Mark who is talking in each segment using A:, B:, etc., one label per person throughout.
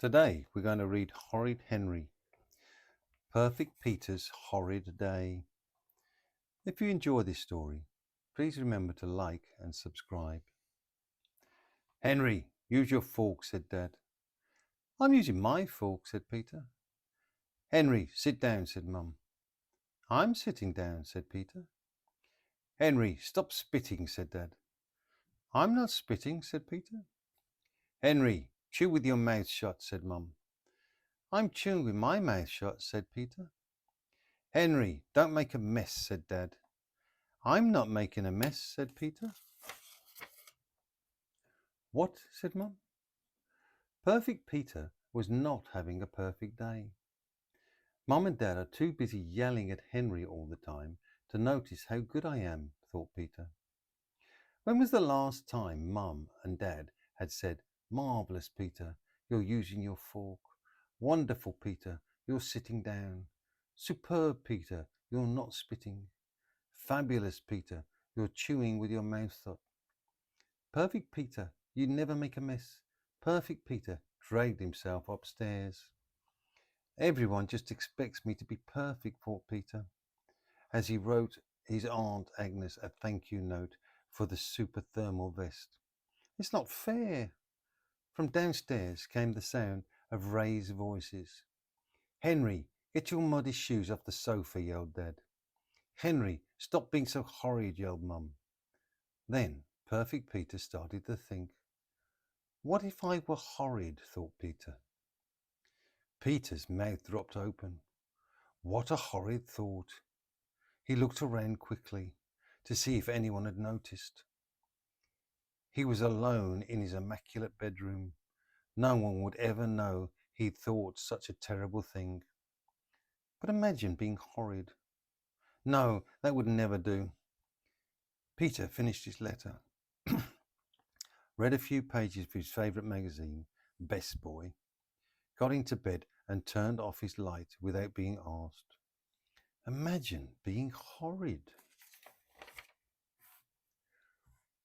A: Today we're going to read Horrid Henry, Perfect Peter's Horrid Day. If you enjoy this story, please remember to like and subscribe. Henry, use your fork, said Dad. I'm using my fork, said Peter. Henry, sit down, said Mum. I'm sitting down, said Peter. Henry, stop spitting, said Dad. I'm not spitting, said Peter. Henry, chew with your mouth shut, said Mum. I'm chewing with my mouth shut, said Peter. Henry, don't make a mess, said Dad. I'm not making a mess, said Peter. What? Said Mum. Perfect Peter was not having a perfect day. Mum and Dad are too busy yelling at Henry all the time to notice how good I am, thought Peter. When was the last time Mum and Dad had said, "Marvellous, Peter, you're using your fork. Wonderful, Peter, you're sitting down. Superb, Peter, you're not spitting. Fabulous, Peter, you're chewing with your mouth shut. Perfect Peter, you never make a mess. Perfect Peter dragged himself upstairs. Everyone just expects me to be perfect, thought Peter, as he wrote his Aunt Agnes a thank you note for the super thermal vest. It's not fair. From downstairs came the sound of raised voices. Henry, get your muddy shoes off the sofa, yelled Dad. Henry, stop being so horrid, yelled Mum. Then Perfect Peter started to think. What if I were horrid, thought Peter. Peter's mouth dropped open. What a horrid thought. He looked around quickly to see if anyone had noticed. He was alone in his immaculate bedroom. No one would ever know he'd thought such a terrible thing. But imagine being horrid. No, that would never do. Peter finished his letter, read a few pages of his favourite magazine, Best Boy, got into bed and turned off his light without being asked. Imagine being horrid.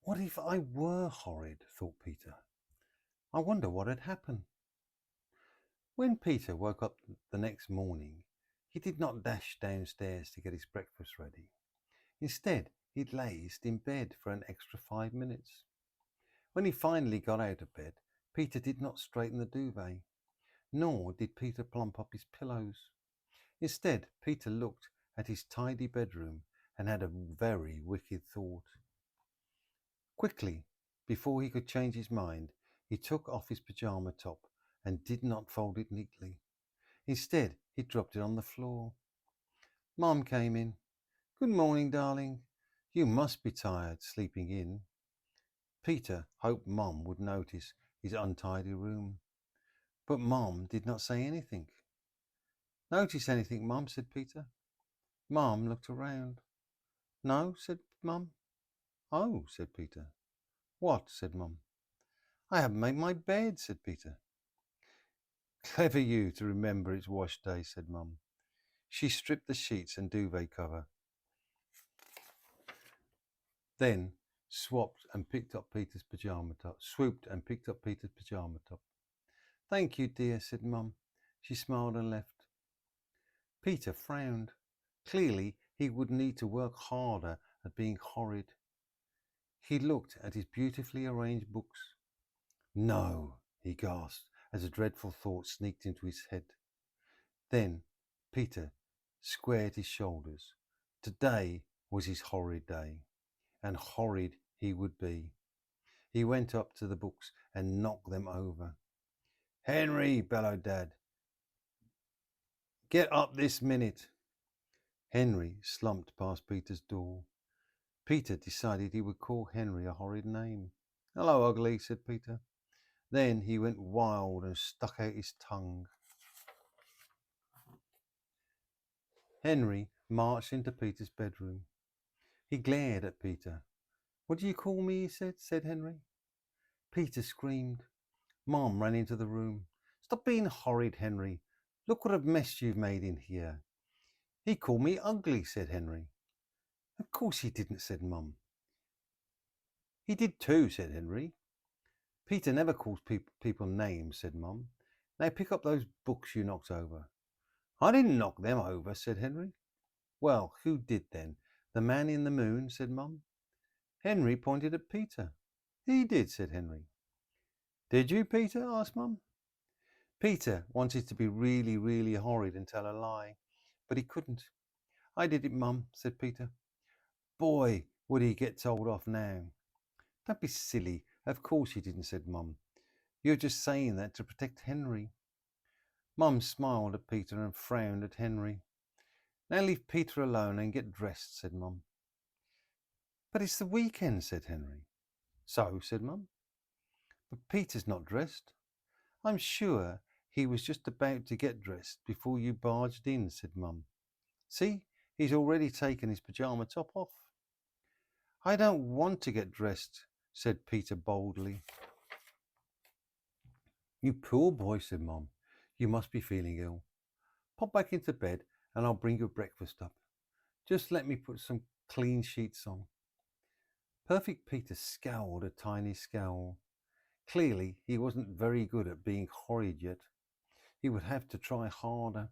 A: What if I were horrid, thought Peter. I wonder what had happened. When Peter woke up the next morning, he did not dash downstairs to get his breakfast ready. Instead, he lazed in bed for an extra 5 minutes. When he finally got out of bed, Peter did not straighten the duvet, nor did Peter plump up his pillows. Instead, Peter looked at his tidy bedroom and had a very wicked thought. Quickly, before he could change his mind, he took off his pyjama top and did not fold it neatly. Instead, he dropped it on the floor. Mum came in. Good morning, darling. You must be tired sleeping in. Peter hoped Mum would notice his untidy room, but Mum did not say anything. Notice anything, Mum? Said Peter. Mum looked around. No, said Mum. Oh, said Peter. What? Said Mum. I haven't made my bed, said Peter. Clever you to remember it's wash day, said Mum. She stripped the sheets and duvet cover, then swooped and picked up Peter's pyjama top. Thank you, dear, said Mum. She smiled and left. Peter frowned. Clearly, he would need to work harder at being horrid. He looked at his beautifully arranged books. No, he gasped as a dreadful thought sneaked into his head. Then Peter squared his shoulders. Today was his horrid day, and horrid he would be. He went up to the books and knocked them over. Henry, bellowed Dad. Get up this minute. Henry slumped past Peter's door. Peter decided he would call Henry a horrid name. Hello, ugly, said Peter. Then he went wild and stuck out his tongue. Henry marched into Peter's bedroom. He glared at Peter. What do you call me? He said Henry. Peter screamed. Mom ran into the room. Stop being horrid, Henry. Look what a mess you've made in here. He called me ugly, said Henry. Of course he didn't, said Mum. He did too, said Henry. Peter never calls people names, said Mum. Now pick up those books you knocked over. I didn't knock them over, said Henry. Well, who did then? The man in the moon, said Mum. Henry pointed at Peter. He did, said Henry. Did you, Peter? Asked Mum. Peter wanted to be really, really horrid and tell a lie, but he couldn't. I did it, Mum, said Peter. Boy, would he get told off now. Don't be silly. Of course you didn't, said Mum. You're just saying that to protect Henry. Mum smiled at Peter and frowned at Henry. Now leave Peter alone and get dressed, said Mum. But it's the weekend, said Henry. So, said Mum. But Peter's not dressed. I'm sure he was just about to get dressed before you barged in, said Mum. See, he's already taken his pyjama top off. I don't want to get dressed, said Peter boldly. You poor boy, said Mum. You must be feeling ill. Pop back into bed and I'll bring your breakfast up. Just let me put some clean sheets on. Perfect Peter scowled a tiny scowl. Clearly, he wasn't very good at being horrid yet. He would have to try harder.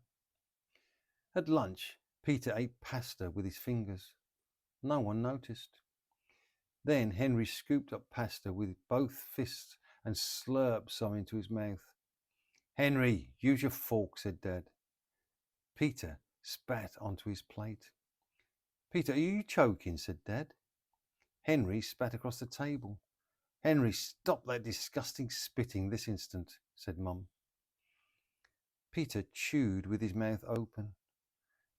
A: At lunch, Peter ate pasta with his fingers. No one noticed. Then Henry scooped up pasta with both fists and slurped some into his mouth. Henry, use your fork, said Dad. Peter spat onto his plate. Peter, are you choking? Said Dad. Henry spat across the table. Henry, stop that disgusting spitting this instant, said Mum. Peter chewed with his mouth open.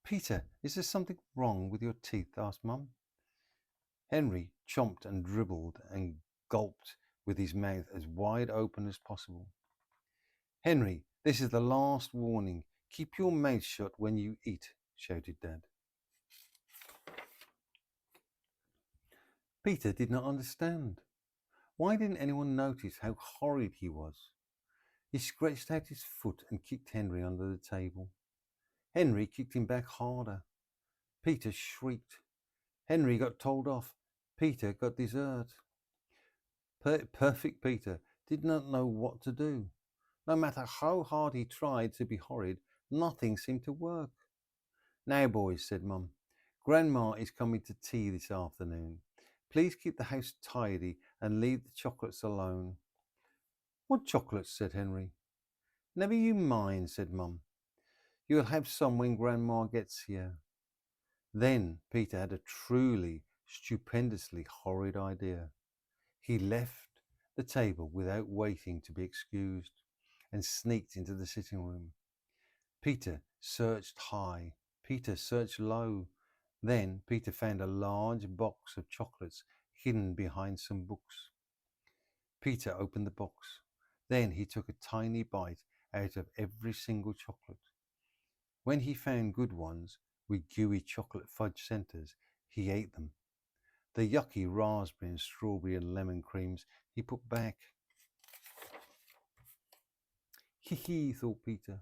A: Peter, is there something wrong with your teeth? Asked Mum. Henry chomped and dribbled and gulped with his mouth as wide open as possible. Henry, this is the last warning. Keep your mouth shut when you eat, shouted Dad. Peter did not understand. Why didn't anyone notice how horrid he was? He scratched out his foot and kicked Henry under the table. Henry kicked him back harder. Peter shrieked. Henry got told off. Peter got dessert. Perfect Peter did not know what to do. No matter how hard he tried to be horrid, nothing seemed to work. Now, boys, said Mum, Grandma is coming to tea this afternoon. Please keep the house tidy and leave the chocolates alone. What chocolates? Said Henry. Never you mind, said Mum. You'll have some when Grandma gets here. Then Peter had a truly, stupendously horrid idea. He left the table without waiting to be excused and sneaked into the sitting room. Peter searched high. Peter searched low. Then Peter found a large box of chocolates hidden behind some books. Peter opened the box. Then he took a tiny bite out of every single chocolate. When he found good ones with gooey chocolate fudge centers, he ate them. The yucky raspberry and strawberry and lemon creams he put back. Hee hee, thought Peter.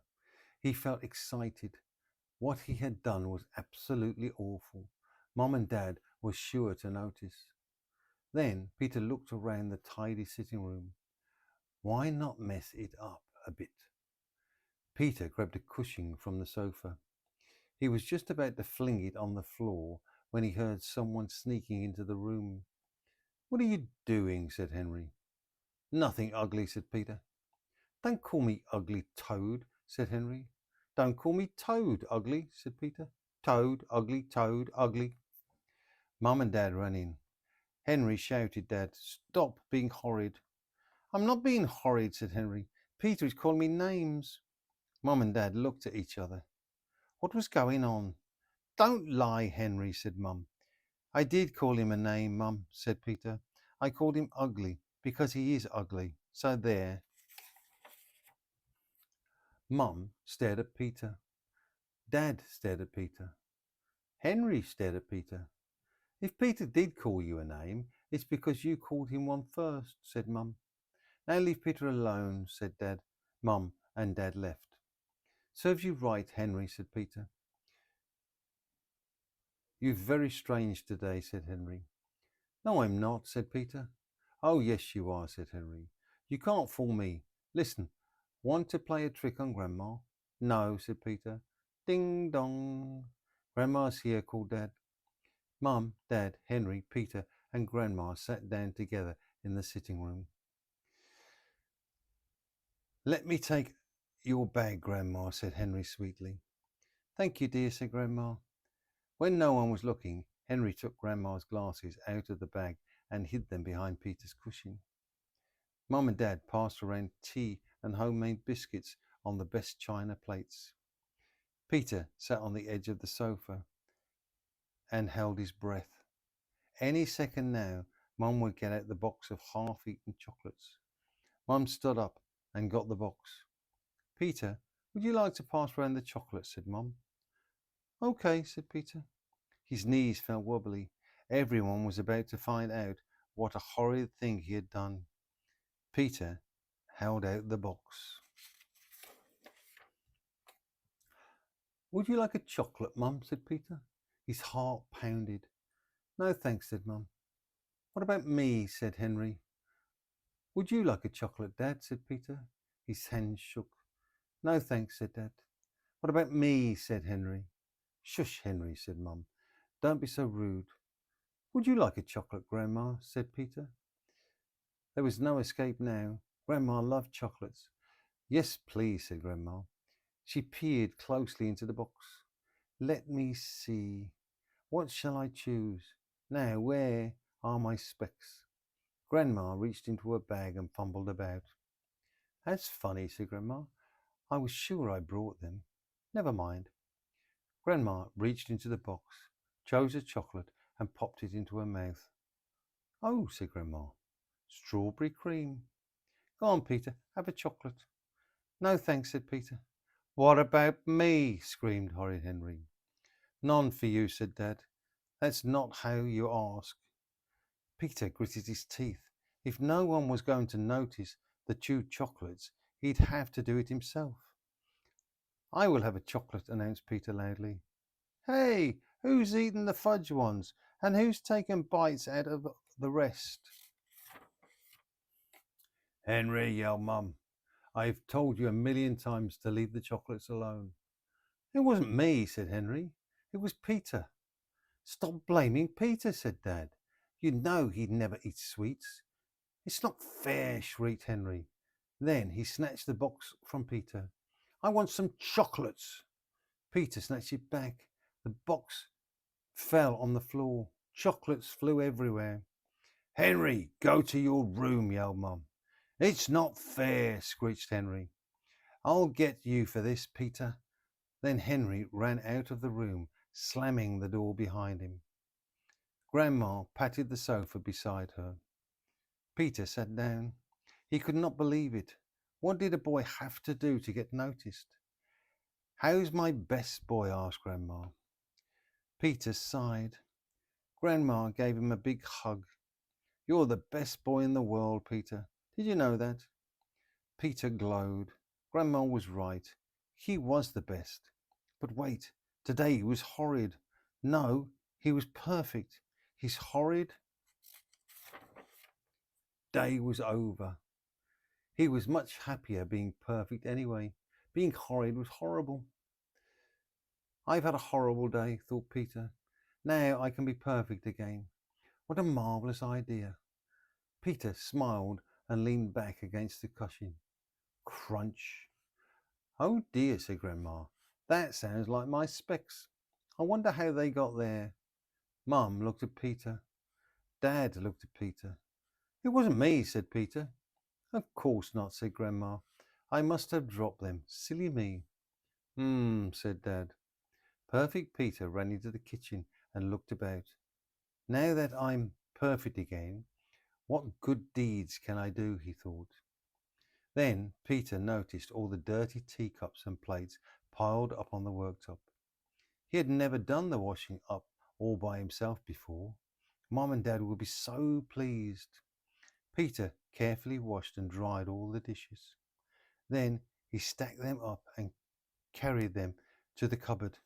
A: He felt excited. What he had done was absolutely awful. Mum and Dad were sure to notice. Then Peter looked around the tidy sitting room. Why not mess it up a bit? Peter grabbed a cushion from the sofa. He was just about to fling it on the floor when he heard someone sneaking into the room. What are you doing? Said Henry. Nothing, Ugly, said Peter. Don't call me ugly, Toad, said Henry. Don't call me Toad, Ugly, said Peter. Toad, ugly, Toad, ugly. Mum and Dad ran in. Henry shouted, Dad, stop being horrid. I'm not being horrid, said Henry. Peter is calling me names. Mum and Dad looked at each other. What was going on? Don't lie, Henry, said Mum. I did call him a name, Mum, said Peter. I called him Ugly because he is ugly. So there. Mum stared at Peter. Dad stared at Peter. Henry stared at Peter. If Peter did call you a name, it's because you called him one first, said Mum. Now leave Peter alone, said Dad. Mum and Dad left. Serves you right, Henry, said Peter. You're very strange today, said Henry. No, I'm not, said Peter. Oh, yes, you are, said Henry. You can't fool me. Listen, Want to play a trick on Grandma? No, said Peter. Ding dong. Grandma's here, called Dad. Mum, Dad, Henry, Peter, and Grandma sat down together in the sitting room. Let me take your bag, Grandma, said Henry sweetly. Thank you, dear, said Grandma. When no one was looking, Henry took Grandma's glasses out of the bag and hid them behind Peter's cushion. Mum and Dad passed around tea and homemade biscuits on the best china plates. Peter sat on the edge of the sofa and held his breath. Any second now, Mum would get out the box of half-eaten chocolates. Mum stood up and got the box. Peter, would you like to pass round the chocolates? Said Mum. Okay, said Peter. His knees felt wobbly. Everyone was about to find out what a horrid thing he had done. Peter held out the box. Would you like a chocolate, Mum? Said Peter. His heart pounded. No, thanks, said Mum. What about me? Said Henry. Would you like a chocolate, Dad? Said Peter. His hands shook. No, thanks, said Dad. What about me? Said Henry. Shush, Henry, said Mum. Don't be so rude. Would you like a chocolate, Grandma? Said Peter. There was no escape now. Grandma loved chocolates. Yes, please, said Grandma. She peered closely into the box. Let me see. What shall I choose? Now, where are my specs? Grandma reached into her bag and fumbled about. That's funny, said Grandma. I was sure I brought them. Never mind. Grandma reached into the box, chose a chocolate, and popped it into her mouth. Oh, said Grandma. Strawberry cream. Go on, Peter, have a chocolate. No, thanks, said Peter. What about me? Screamed Horrid Henry. None for you, said Dad. That's not how you ask. Peter gritted his teeth. If no one was going to notice the chewed chocolates, he'd have to do it himself. I will have a chocolate, announced Peter loudly. Hey, who's eaten the fudge ones? And who's taken bites out of the rest? Henry, yelled Mum. I've told you 1,000,000 times to leave the chocolates alone. It wasn't me, said Henry. It was Peter. Stop blaming Peter, said Dad. You know he'd never eat sweets. It's not fair, shrieked Henry. Then he snatched the box from Peter. I want some chocolates. Peter snatched it back. The box fell on the floor. Chocolates flew everywhere. Henry, go to your room, yelled Mum. It's not fair, screeched Henry. I'll get you for this, Peter. Then Henry ran out of the room, slamming the door behind him. Grandma patted the sofa beside her. Peter sat down. He could not believe it. What did a boy have to do to get noticed? How's my best boy? Asked Grandma. Peter sighed. Grandma gave him a big hug. You're the best boy in the world, Peter. Did you know that? Peter glowed. Grandma was right. He was the best. But wait, today he was horrid. No, he was perfect. His horrid day was over. He was much happier being perfect anyway. Being horrid was horrible. I've had a horrible day, thought Peter. Now I can be perfect again. What a marvellous idea. Peter smiled and leaned back against the cushion. Crunch. Oh dear, said Grandma. That sounds like my specs. I wonder how they got there. Mum looked at Peter. Dad looked at Peter. It wasn't me, said Peter. Of course not, said Grandma. I must have dropped them. Silly me. Said Dad. Perfect Peter ran into the kitchen and looked about. Now that I'm perfect again, what good deeds can I do, he thought. Then Peter noticed all the dirty teacups and plates piled up on the worktop. He had never done the washing up all by himself before. Mom and Dad would be so pleased. Peter carefully washed and dried all the dishes. Then he stacked them up and carried them to the cupboard.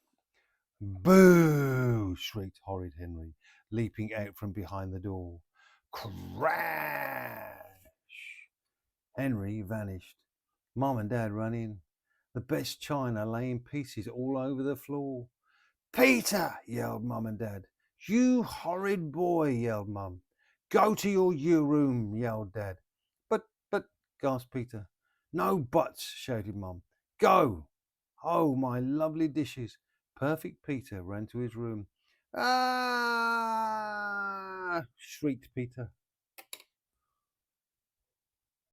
A: Boo! Shrieked Horrid Henry, leaping out from behind the door. Crash! Henry vanished. Mum and Dad ran in. The best china lay in pieces all over the floor. "Peter!" yelled Mum and Dad. "You horrid boy!" yelled Mum. "Go to your room!" yelled Dad. But, gasped Peter. "No buts!" shouted Mum. "Go!" "Oh, my lovely dishes!" Perfect Peter ran to his room. "Ah!" shrieked Peter.